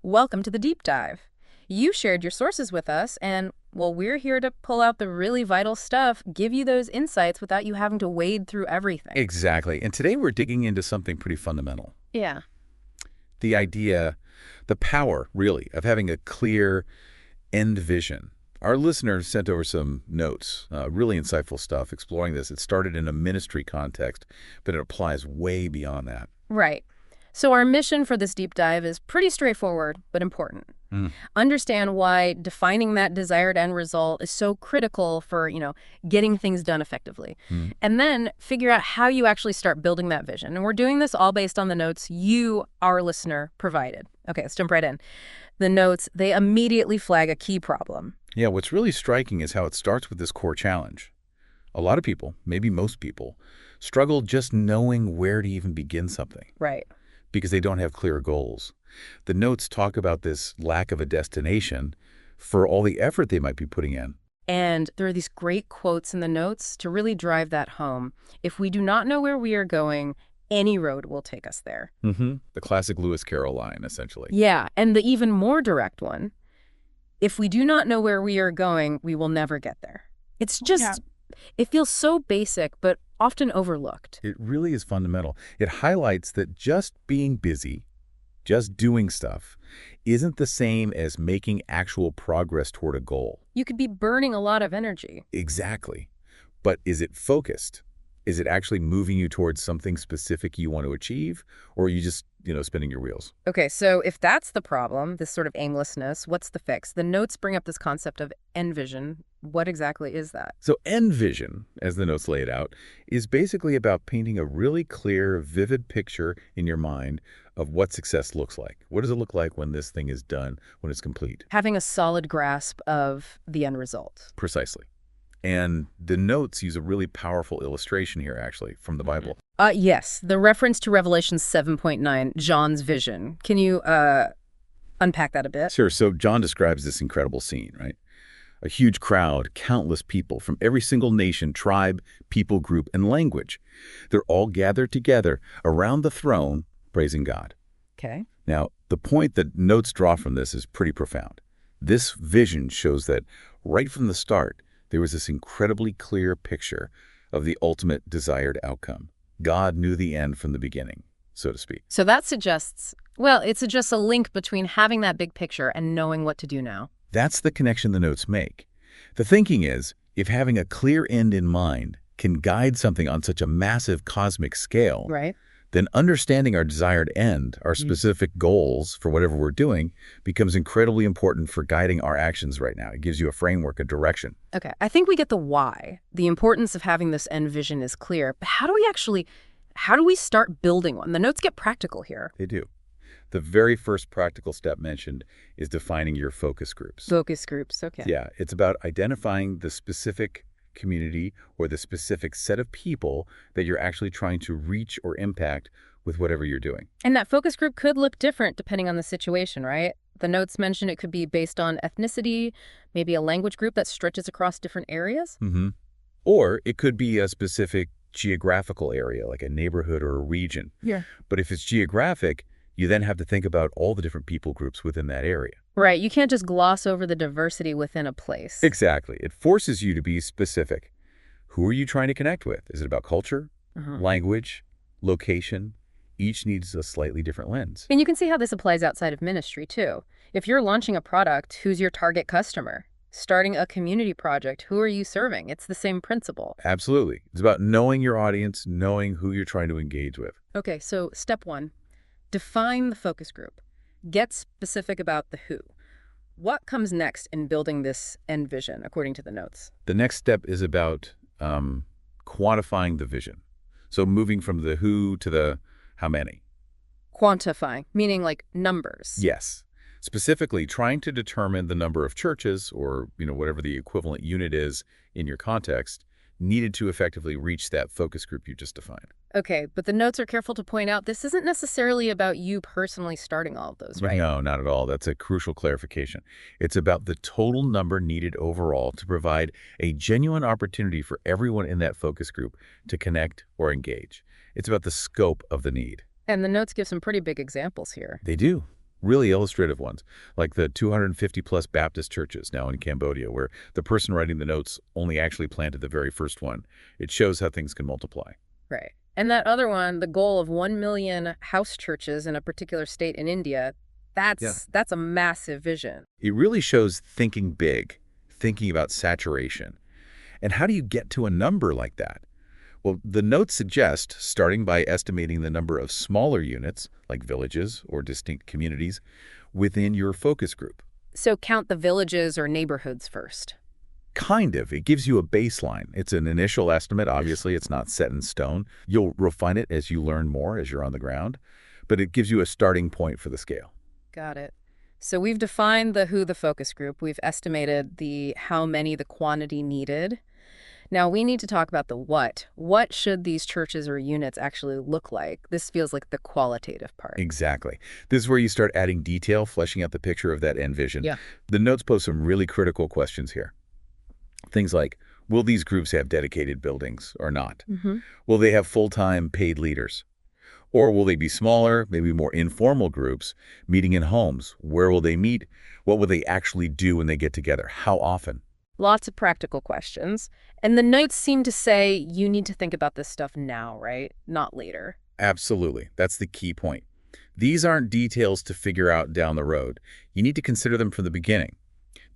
Welcome to the deep dive. You shared your sources with us, and, well, we're here to pull out the really vital stuff, give you those insights without you having to wade through everything. Exactly. And today we're digging into something pretty fundamental. Yeah. The idea, the power, really, of having a clear end vision. Our listeners sent over some notes, really insightful stuff exploring this. It started in a ministry context, but it applies way beyond that. Right. So our mission for this deep dive is pretty straightforward, but important. Understand why defining that desired end result is so critical for, getting things done effectively. And then figure out how you actually start building that vision. And we're doing this all based on the notes you, our listener, provided. Okay, let's jump right in. The notes, they immediately flag a key problem. Yeah, what's really striking is how it starts with this core challenge. A lot of people, maybe most people, struggle just knowing where to even begin something. Right. Because they don't have clear goals. The notes talk about this lack of a destination for all the effort they might be putting in. And there are these great quotes in the notes to really drive that home. If we do not know where we are going, any road will take us there. The classic Lewis Carroll line, essentially. Yeah, and the even more direct one, if we do not know where we are going, we will never get there. It's just, It feels so basic, but often overlooked. It really is fundamental. It highlights that just being busy, just doing stuff, isn't the same as making actual progress toward a goal. You could be burning a lot of energy. Exactly. But is it focused? Is it actually moving you towards something specific you want to achieve? Or are you just, spinning your wheels? Okay, so if that's the problem, this sort of aimlessness, what's the fix? The notes bring up this concept of envision. What exactly is that? So Endvision, as the notes lay it out, is basically about painting a really clear, vivid picture in your mind of what success looks like. What does it look like when this thing is done, when it's complete? Having a solid grasp of the end result. Precisely. And the notes use a really powerful illustration here, actually, from the Bible. Yes, the reference to Revelation 7.9, John's vision. Can you unpack that a bit? Sure. So John describes this incredible scene, right? A huge crowd, countless people from every single nation, tribe, people group, and language. They're all gathered together around the throne, praising God. Okay. Now, the point that notes draw from this is pretty profound. This vision shows that right from the start, there was this incredibly clear picture of the ultimate desired outcome. God knew the end from the beginning, so to speak. So that suggests, it suggests a link between having that big picture and knowing what to do now. That's the connection the notes make. The thinking is, if having a clear end in mind can guide something on such a massive cosmic scale, right, then understanding our desired end, our specific goals for whatever we're doing, becomes incredibly important for guiding our actions right now. It gives you a framework, a direction. Okay, I think we get the why. The importance of having this end vision is clear, but how do we start building one? The notes get practical here. They do. The very first practical step mentioned is defining your focus groups. Focus groups, okay. Yeah, it's about identifying the specific community or the specific set of people that you're actually trying to reach or impact with whatever you're doing. And that focus group could look different depending on the situation, right? The notes mention it could be based on ethnicity, maybe a language group that stretches across different areas. Or it could be a specific geographical area, like a neighborhood or a region. Yeah. But if it's geographic, you then have to think about all the different people groups within that area. Right. You can't just gloss over the diversity within a place. Exactly. It forces you to be specific. Who are you trying to connect with? Is it about culture, language, location? Each needs a slightly different lens. And you can see how this applies outside of ministry, too. If you're launching a product, who's your target customer? Starting a community project, who are you serving? It's the same principle. Absolutely. It's about knowing your audience, knowing who you're trying to engage with. Okay, so step one, define the focus group. Get specific about the who. What comes next in building this end vision, according to the notes? The next step is about quantifying the vision. So moving from the who to the how many. Quantifying, meaning like numbers. Yes. Specifically, trying to determine the number of churches or, whatever the equivalent unit is in your context needed to effectively reach that focus group you just defined. Okay, but the notes are careful to point out this isn't necessarily about you personally starting all of those, right? No, not at all. That's a crucial clarification. It's about the total number needed overall to provide a genuine opportunity for everyone in that focus group to connect or engage. It's about the scope of the need. And the notes give some pretty big examples here. They do. really illustrative ones, like the 250-plus Baptist churches now in Cambodia, where the person writing the notes only actually planted the very first one. It shows how things can multiply. Right. And that other one, the goal of 1 million house churches in a particular state in India, Yeah. that's a massive vision. It really shows thinking big, thinking about saturation. And how do you get to a number like that? Well, the notes suggest starting by estimating the number of smaller units, like villages or distinct communities, within your focus group. So count the villages or neighborhoods first. Kind of. It gives you a baseline. It's an initial estimate. Obviously, it's not set in stone. You'll refine it as you learn more, as you're on the ground. But it gives you a starting point for the scale. Got it. So we've defined the who, the focus group. We've estimated the how many, the quantity needed. Now we need to talk about the what. What should these churches or units actually look like? This feels like the qualitative part. Exactly. This is where you start adding detail, fleshing out the picture of that end vision. Yeah. The notes pose some really critical questions here. Things like, will these groups have dedicated buildings or not? Will they have full-time paid leaders? Or will they be smaller, maybe more informal groups, meeting in homes? Where will they meet? What will they actually do when they get together? How often? Lots of practical questions. And the notes seem to say you need to think about this stuff now, right? Not later. Absolutely. That's the key point. These aren't details to figure out down the road. You need to consider them from the beginning,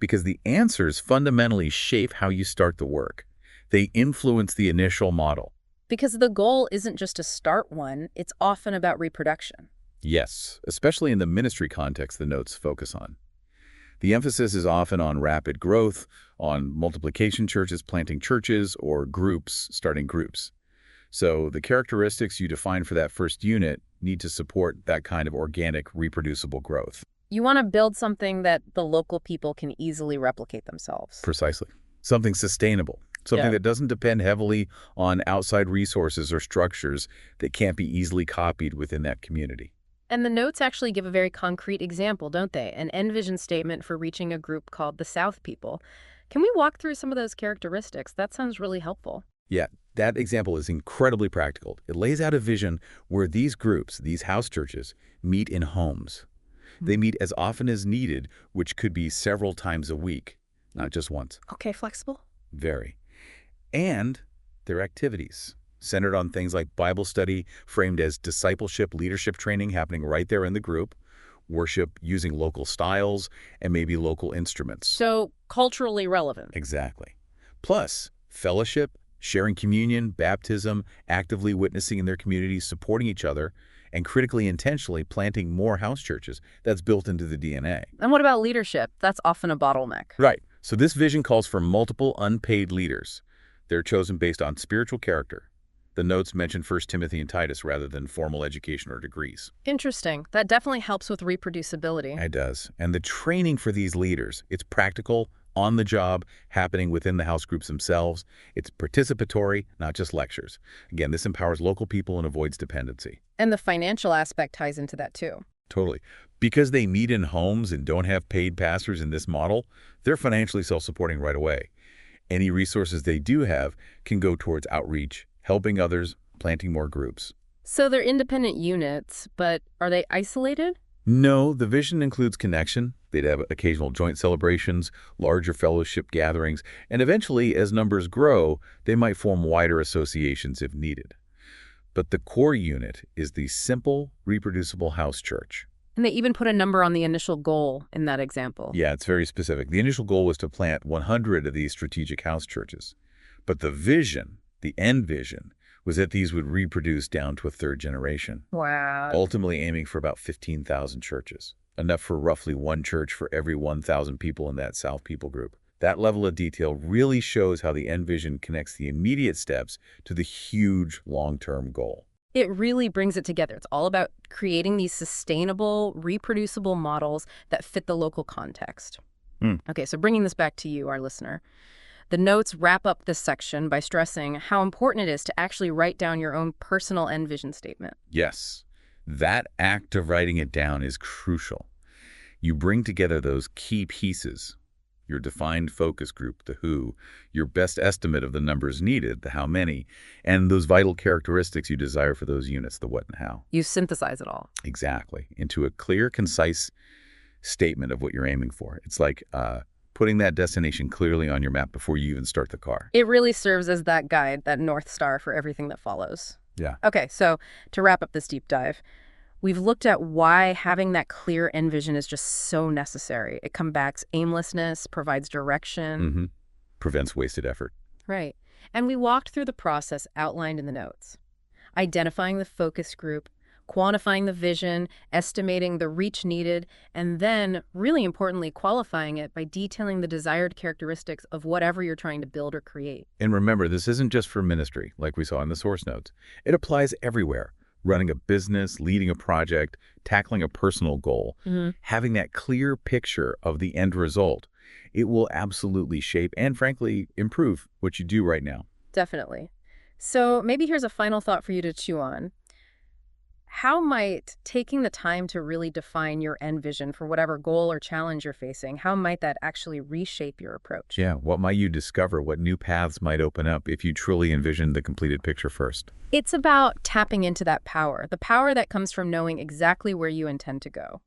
because the answers fundamentally shape how you start the work. They influence the initial model. Because the goal isn't just to start one, it's often about reproduction. Yes, especially in the ministry context the notes focus on. The emphasis is often on rapid growth, on multiplication churches planting churches, or groups starting groups. So the characteristics you define for that first unit need to support that kind of organic, reproducible growth. You want to build something that the local people can easily replicate themselves. Precisely. Something sustainable. Something that doesn't depend heavily on outside resources or structures that can't be easily copied within that community. And the notes actually give a very concrete example, don't they? An Endvision statement for reaching a group called the South People. Can we walk through some of those characteristics? That sounds really helpful. Yeah, that example is incredibly practical. It lays out a vision where these groups, these house churches, meet in homes. They meet as often as needed, which could be several times a week, not just once. Okay, flexible. Very. And their activities, centered on things like Bible study, framed as discipleship, leadership training happening right there in the group, worship using local styles, and maybe local instruments. So culturally relevant. Exactly. Plus, fellowship, sharing communion, baptism, actively witnessing in their communities, supporting each other, and critically intentionally planting more house churches. That's built into the DNA. And what about leadership? That's often a bottleneck. Right. So this vision calls for multiple unpaid leaders. They're chosen based on spiritual character. The notes mention 1 Timothy and Titus rather than formal education or degrees. Interesting. That definitely helps with reproducibility. It does. And the training for these leaders, it's practical, on the job, happening within the house groups themselves. It's participatory, not just lectures. Again, this empowers local people and avoids dependency. And the financial aspect ties into that too. Totally. Because they meet in homes and don't have paid pastors in this model, they're financially self-supporting right away. Any resources they do have can go towards outreach, helping others, planting more groups. So they're independent units, but are they isolated? No, the vision includes connection. They'd have occasional joint celebrations, larger fellowship gatherings, and eventually, as numbers grow, they might form wider associations if needed. But the core unit is the simple, reproducible house church. And they even put a number on the initial goal in that example. Yeah, it's very specific. The initial goal was to plant 100 of these strategic house churches. But the vision, the end vision, was that these would reproduce down to a third generation. Wow. Ultimately aiming for about 15,000 churches, enough for roughly one church for every 1,000 people in that South People group. That level of detail really shows how the end vision connects the immediate steps to the huge long-term goal. It really brings it together. It's all about creating these sustainable, reproducible models that fit the local context. Okay, so bringing this back to you, our listener. The notes wrap up this section by stressing how important it is to actually write down your own personal end vision statement. Yes, that act of writing it down is crucial. You bring together those key pieces, your defined focus group, the who, your best estimate of the numbers needed, the how many, and those vital characteristics you desire for those units, the what and how. You synthesize it all. Exactly. Into a clear, concise statement of what you're aiming for. It's like putting that destination clearly on your map before you even start the car. It really serves as that guide, that North Star for everything that follows. Yeah. Okay, so to wrap up this deep dive, we've looked at why having that clear end vision is just so necessary. It combats aimlessness, provides direction. Prevents wasted effort. Right. And we walked through the process outlined in the notes. Identifying the focus group, quantifying the vision, estimating the reach needed, and then, really importantly, qualifying it by detailing the desired characteristics of whatever you're trying to build or create. And remember, this isn't just for ministry, like we saw in the source notes. It applies everywhere. Running a business, leading a project, tackling a personal goal, having that clear picture of the end result, it will absolutely shape and, frankly, improve what you do right now. Definitely. So maybe here's a final thought for you to chew on. How might taking the time to really define your end vision for whatever goal or challenge you're facing, how might that actually reshape your approach? Yeah, what might you discover? What new paths might open up if you truly envision the completed picture first? It's about tapping into that power, the power that comes from knowing exactly where you intend to go.